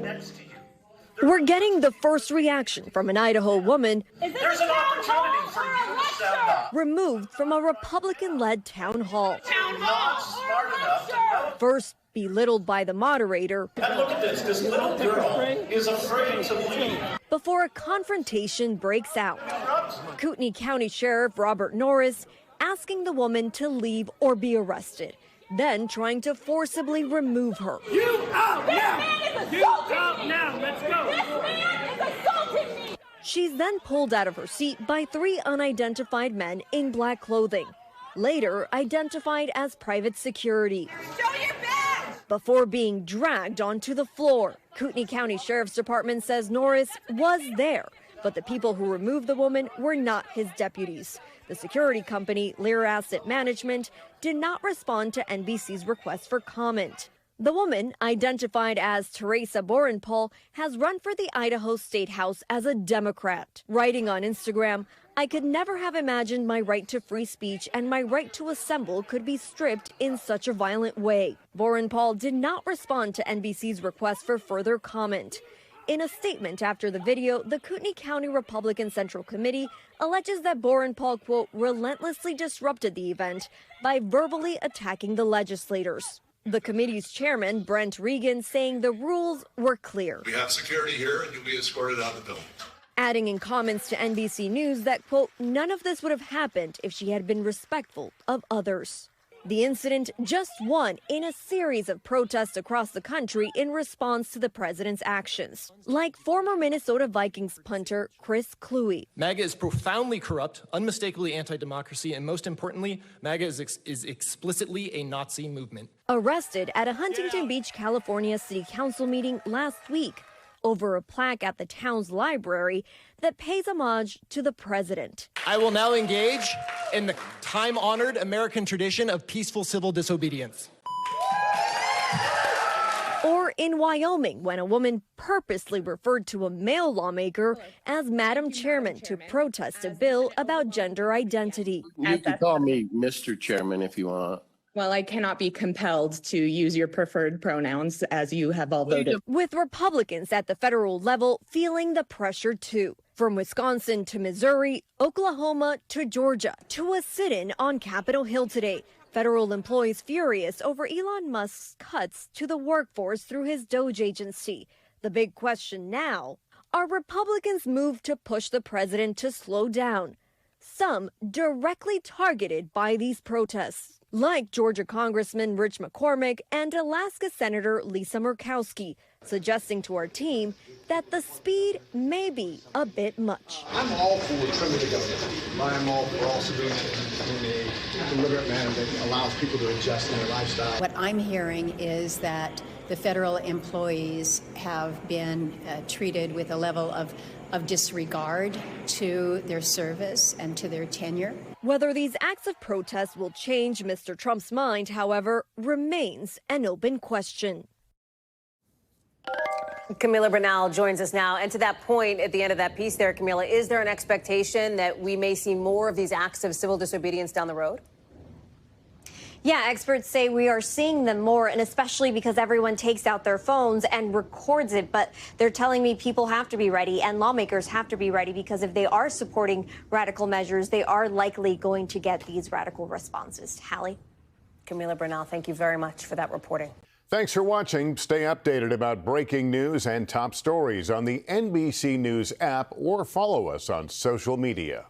Next to you. We're getting the first reaction from an Idaho woman There's an opportunity for you to stand up. removed from a Republican-led town hall. You're not smart enough to know. First belittled by the moderator, And look at this little girl is afraid to leave. before a confrontation breaks out. Kootenai County Sheriff Robert Norris asking the woman to leave or be arrested, then trying to forcibly remove her. You out now! You out now! Let's go! This man is assaulting me! She's then pulled out of her seat by 3 unidentified men in black clothing, later identified as private security. Show your badge! Before being dragged onto the floor. Kootenai County Sheriff's Department says Norris was there, but the people who removed the woman were not his deputies. The security company, Lear Asset Management, did not respond to NBC's request for comment. The woman, identified as Teresa Borenpaul, has run for the Idaho State House as a Democrat, writing on Instagram, "I could never have imagined my right to free speech and my right to assemble could be stripped in such a violent way." Borenpaul did not respond to NBC's request for further comment. In a statement after the video, the Kootenai County Republican Central Committee alleges that Borenpaul, quote, relentlessly disrupted the event by verbally attacking the legislators. The committee's chairman, Brent Regan, saying the rules were clear. We have security here and you'll be escorted out of the building. Adding in comments to NBC News that, quote, none of this would have happened if she had been respectful of others. The incident just one in a series of protests across the country in response to the president's actions, like former Minnesota Vikings punter Chris Kluwe. MAGA is profoundly corrupt, unmistakably anti-democracy, and most importantly, MAGA is explicitly a Nazi movement. Arrested at a Huntington Beach, California city council meeting last week over a plaque at the town's library that pays homage to the president. I will now engage in the time-honored American tradition of peaceful civil disobedience. Or in Wyoming, when a woman purposely referred to a male lawmaker as Madam Chairman to protest a bill about gender identity. You can call me Mr. Chairman if you want. Well, I cannot be compelled to use your preferred pronouns as you have all voted. With Republicans at the federal level feeling the pressure too. From Wisconsin to Missouri, Oklahoma to Georgia, to a sit-in on Capitol Hill today. Federal employees furious over Elon Musk's cuts to the workforce through his Doge agency. The big question now, are Republicans moved to push the president to slow down? Some directly targeted by these protests, like Georgia Congressman Rich McCormick and Alaska Senator Lisa Murkowski, suggesting to our team that the speed may be a bit much. I'm all for trimming the government, but I'm all for also doing it in a deliberate manner that allows people to adjust in their lifestyle. What I'm hearing is that the federal employees have been treated with a level of disregard to their service and to their tenure. Whether these acts of protest will change Mr. Trump's mind, however, remains an open question. Camila Bernal joins us now. And to that point, at the end of that piece there, Camila, is there an expectation that we may see more of these acts of civil disobedience down the road? Yeah, experts say we are seeing them more, and especially because everyone takes out their phones and records it. But they're telling me people have to be ready and lawmakers have to be ready, because if they are supporting radical measures, they are likely going to get these radical responses. Hallie? Camila Bernal, thank you very much for that reporting. Thanks for watching. Stay updated about breaking news and top stories on the NBC News app or follow us on social media.